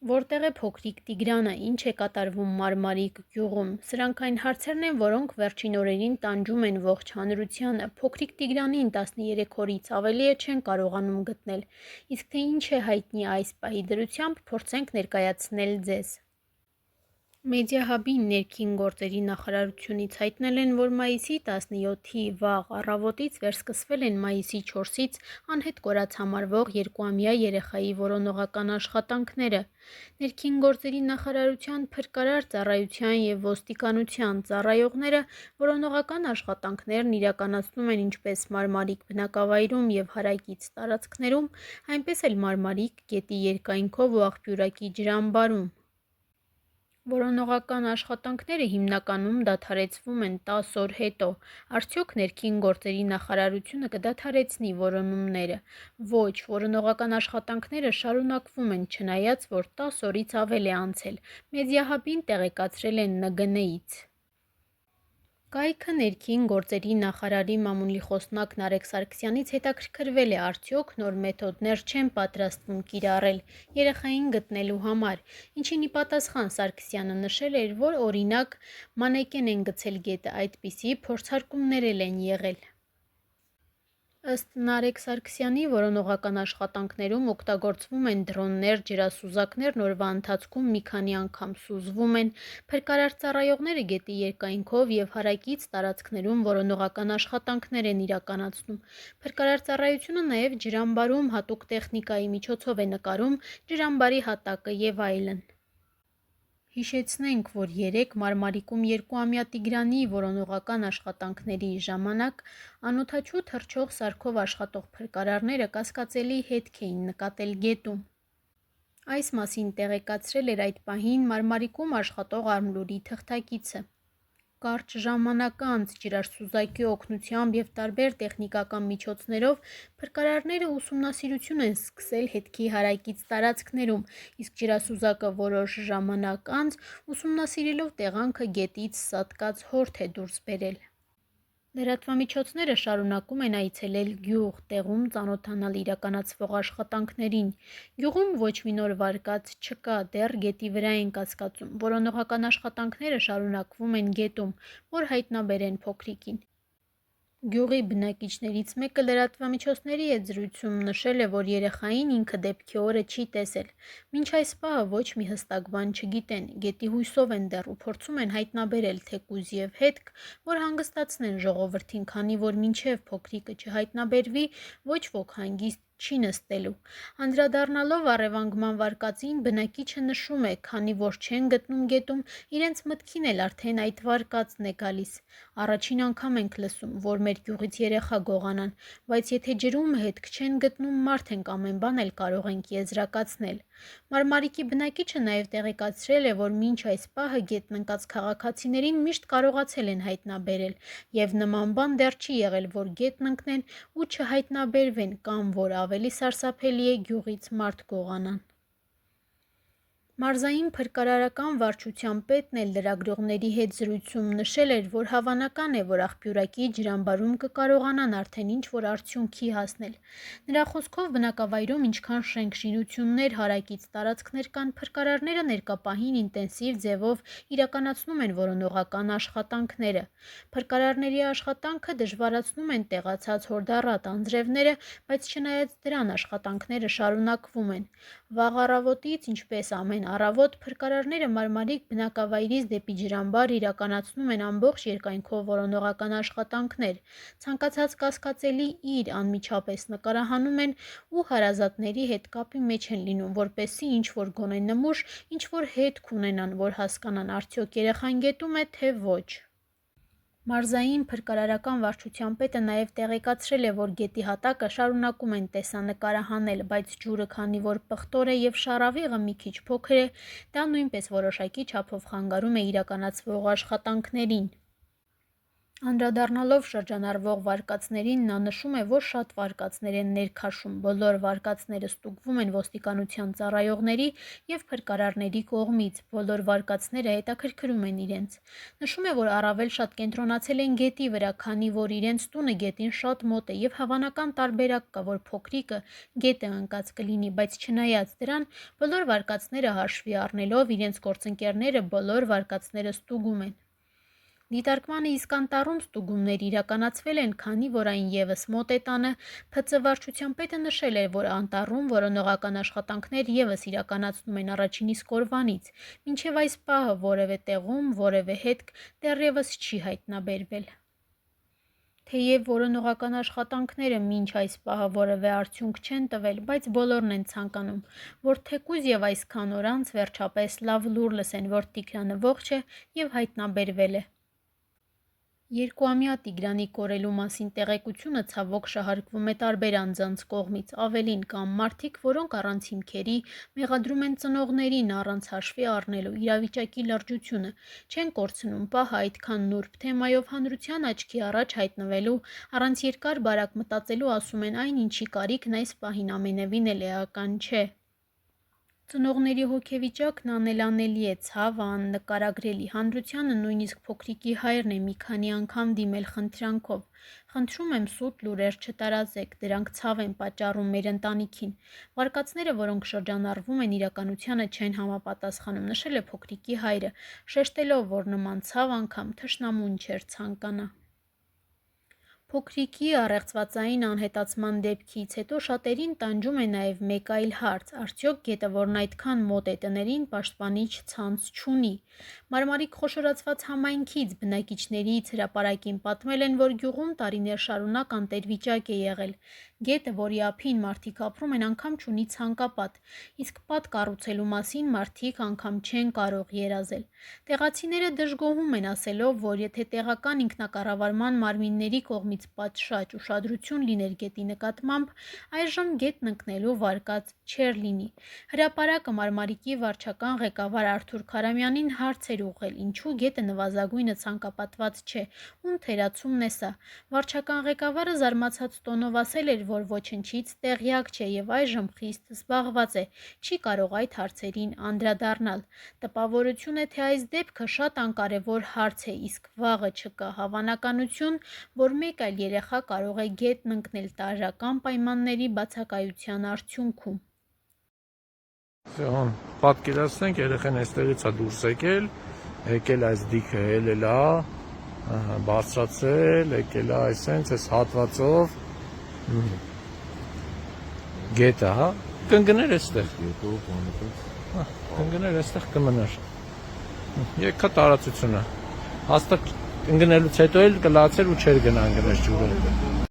Որտեղ է փոքրիկ Տիգրանը, ինչ է կատարվում Մարմարիկ գյուղում, սրանք այն հարցերն են, որոնք վերջին օրերին տանջում են ողջ հանրությանը, փոքրիկ Տիգրանին 13 օրից ավելի է չեն կարողանում գտնել, իսկ թե ինչ է հայտնի այս պահի դրությամբ փորձենք ներկայացնել ձեզ։ Մեդիահաբի ներքին գործերի նախարարությունից հայտնել են, որ մայիսի 17-ի վաղ առավոտից վերսկսվել են մայիսի 4-ից անհետ կորած համարվող 2-ամյա երեխայի որոնողական աշխատանքները։ Ներքին գործերի նախարարության փրկարար ծառայության և ոստիկանության ծառայողները որոնողական աշխատանքներն իրականացնում են ինչպես Մարմարիկ բնակավայրում և հարակից տարածքներում, այնպես էլ Մարմարիկ գետի երկայնքով ու աղբյուրակի ջրամբարում։ Որոնողական աշխատանքները հիմնականում դադարեցվում են 10 օր հետո։ Արդյոք ներքին գործերի նախարարությունը կդադարեցնի որոնումները։ Ոչ, որոնողական աշխատանքները շարունակվում են, չնայած որ 10 օրից ավել է անցել, Մեդիահաբին տեղեկացրել են ՆԳՆ-ից։ Կայքը ներքին գործերի նախարարի մամուլի խոսնակ Նարեկ Սարգսյանից հետաքրքրվել է, արդյոք նոր մեթոդներ չեն պատրաստվում կիրառել երեխային գտնելու համար, ինչին ի պատասխան Սարգսյանը նշել էր, որ օրինակ մանեկեն են գցել գետը, այդպիսի փորձարկումներ էլ են եղել։ Ըստ Նարեկ Սարգսյանի որոնողական աշխատանքներում օգտագործվում են դրոններ, ջրասուզակներն օրվա ընթացքում մի քանի անգամ սուզվում են, փրկարար ծառայողները գետի երկայնքով և հարակից տարածքներում որոնողական աշխատանքներ են իրականացնում։ Փրկարար ծառայությունը նաև ջրամբարում հատուկ տեխնիկայի միջոցով է նկարում ջրամբարի հատակը և այլն։ Հիշեցնենք, որ երեկ Մարմարիկում 2-ամյա Տիգրանի որոնողական աշխատանքների ժամանակ անօդաչու թռչող սարքով աշխատող փրկարարները կասկածելի հետք էին նկատել գետում։ Այս մասին տեղեկացրել էր այդ պահին Մարմարիկում աշխատող Արմլուրի թղթակիցը։ Կարճ ժամանակ անց ջրասուզակի օգնությամբ և տարբեր տեխնիկական միջոցներով փրկարարները ուսումնասիրություն են սկսել հետքի հարակից տարածքներում, իսկ ջրասուզակը որոշ ժամանակ անց ուսումնասիրելով տեղանքը գետից սատկած հորդ է դուրս բերել։ Լրատվամիջոցները շարունակում են այցելել գյուղ, տեղում ծանոթանալ իրականացվող աշխատանքներին։ Գյուղում ոչ մի նոր վարկած չկա, դեռ գետի վրա են կասկածում։ Որոնողական աշխատանքները շարունակվում են գետում, որ հայտնաբերեն փոքրիկին։ Գյուղի բնակիչներից մեկը լրատվամիջոցների հետ զրույցում նշել է, որ երեխային ինքը դեպքի օրը չի տեսել։ Մինչ այս պահը ոչ մի հստակ բան չգիտեն, գետի հույսով են դեռ ու փորձում են հայտնաբերել թեկուզ և հետք, որ հանգստացնեն ժողովրդին, քանի որ մինչև փոքրիկը չհայտնաբերվի, ոչ ոք հանգիստ չի նստելու։ Անդրադառնալով առևանգման վարկածին, բնակիչը նշում է, քանի որ չեն գտնում գետում, իրենց մտքին էլ արդեն այդ վարկածն է գալիս։ Առաջին անգամ ենք լսում, որ մեր գյուղից երեխա գողանան, բայց եթե ջրում հետք չեն գտնում, մարդ ենք, ամեն բան էլ կարող ենք եզրակացնել։ Մարմարիկի բնակիչը նաև տեղեկացրել է, որ մինչ այս պահը գետն ընկած քաղաքացիներին միշտ կարողացել են հայտնաբերել, և նման բան դեռ չի եղել, որ գետն ընկնեն ու չհայտնաբերվեն կամ, որ ավելի սարսափելի է, գյուղից մարդ գողանան։ Մարզային փրկարարական վարչության պետն էլ լրագրողների հետ զրույցում նշել էր, որ հավանական է, որ աղբյուրակի ջրամբարում կկարողանան արդեն ինչ-որ արդյունքի հասնել։ Նրա խոսքով բնակավայրում ինչքան շենք-շինություններ, հարակից տարածքներ կան, փրկարարները ներկա պահին ինտենսիվ ձևով իրականացնում են որոնողական աշխատանքները։ Փրկարարների աշխատանքը դժվարացնում են տեղացած հորդառատ անձրևները, բայց չնայած դրան աշխատանքները շարունակվում են։ Վաղ առավոտից, ինչպես ամեն առավոտ, փրկարարները Մարմարիկ բնակավայրից դեպի ջրամբար իրականացնում են ամբողջ երկայնքով որոնողական աշխատանքներ։ Ցանկացած կասկածելի իր անմիջապես նկարահանում են ու հարազատների հետ կապի մեջ են լինում, որպեսզի ինչ-որ գոնե նմուշ, ինչ-որ հետք ունենան, որ հասկանան արդյոք երեխան գետում է, թե ոչ։ Մարզային փրկարարական վարչության պետը նաև տեղեկացրել է, որ գետի հատակը շարունակում են տեսանկարահանել, բայց ջուրը քանի որ պղտոր է և շառավիղը մի քիչ փոքր է, դա նույնպես որոշակի չափով խանգարում է իրականացվող աշխատանքներին։ Անդրադառնալով շրջանառվող վարկածներին, նա նշում է, որ շատ վարկածներ են ներքաշում, բոլոր վարկածները ստուգվում են ոստիկանության ծառայողների և փրկարարների կողմից, բոլոր վարկածները հետաքրքրում են իրենց։ Նշում է, որ առավել շատ կենտրոնացել են գետի վրա, քանի որ իրենց տունը գետին շատ մոտ է և հավանական տարբերակ կա, որ փոքրիկը գետը ընկած կլինի, բայց չնայած դրան, բոլոր վարկածները հաշվի առնելով, իրենց գործընկերները բոլոր վարկածները ստուգում են։ Դիտարկմանը իսկ անտառում ստուգումներ իրականացվել են, քանի որ այն ևս մոտ է տանը, ՓՑ վարչության պետը նշել է, որ անտառում որոնողական աշխատանքներ ևս իրականացնում են առաջին իսկ օրվանից, մինչև այս պահը որևէ տեղում որևէ հետք դեռևս չի հայտնաբերվել։ Թեև որոնողական աշխատանքները մինչ այս պահը որևէ արդյունք չեն տվել, բայց բոլորն են ցանկանում, որ թեկուզ և այսքան օր անց վերջապես լավ լուր լսեն, որ Տիգրանը ողջ է և հայտնաբերվել է։ Երկուամյա Տիգրանի կորելու մասին տեղեկությունը ցավոք շահարկվում է տարբեր անձանց կողմից, ավելին կան մարդիկ, որոնք առանց հիմքերի մեղադրում են ծնողներին առանց հաշվի առնելու իրավիճակի լրջությունը, չեն կորցնում պահը այդքան նուրբ թեմայով հանրության աչքի առաջ հայտնվելու, առանց երկար բարակ մտածելու ասում են այն, ինչի կարիքն այս պահին ամենևին էլ էական չէ։ Ծնողների հոգեվիճակն անելանելի է, ցավը աննկարագրելի, հանրությանը նույնիսկ փոքրիկի հայրն է մի քանի անգամ դիմել խնդրանքով. «Խնդրում եմ սուտ լուրեր չտարածեք, դրանք ցավ են պատճառում մեր ընտանիքին»։ Վարկածները, որոնք շրջանառվում են, իրականությանը չեն համապատասխանում, նշել է փոքրիկի հայրը, շեշտելով, որ նման ցավ անգամ թշնամուն չէր ցանկանա։ Փոքրիկի առեղծվածային անհետացման դեպքից հետո շատերին տանջում է նաև մեկ այլ հարց՝ արդյոք գետը, որն այդքան մոտ է տներին, պաշտպանիչ ցանց չունի։ Մարմարիկ խոշորացված համայնքից բնակիչներից հրապարակին պատմել են, որ գյուղում տարիներ շարունակ անտերվիճակ է եղել։ Գետը, որի ափին մարդիկ ապրում են, անգամ չունի ցանկապատ, իսկ պատ կառուցելու մասին մարդիկ անգամ չեն կարող երազել։ Տեղացիները դժգոհում են, ասելով, որ եթե տեղական ինքնակառավարման մարմինների կողմից պատշաճ ուշադրություն լիներ գետի նկատմամբ, այժմ գետն ընկնելու վարկած չէր լինի։ Հրապարակը Մարմարիկի վարչական ղեկավար Արթուր Քարամյանին հարց էր ուղղել, ինչու գետը նվազագույնը ցանկապատված չէ, ում թերացումն է սա։ Վարչական ղեկավարը զարմացած տոնով ասել էր, որ ոչնչից տեղյակ չէ և այժմ խիստ զբաղված է, չի կարող այդ հարցերին անդրադառնալ։ Տպավորություն է, թե այս դեպքը շատ անկարևոր հարց է, իսկ վաղը չկա հավանականություն, որ մեկ այլ երեխա կարող է գետն ընկնել տարրական պայմանների բացակայության արդյունքում։ Պատկերացնենք, երեխան այստեղից է դուրս եկել այս դիքը հելել է, բարձրացել, եկել է այսենց այս հատվածով գետը, հա, կընկներ այստեղ, կընկներ այստեղ կմներ, եկա տարածությունը, հաստատ ընկնելուց հետո էլ կլացեր ու չեր գնա ընկներ ջուրը։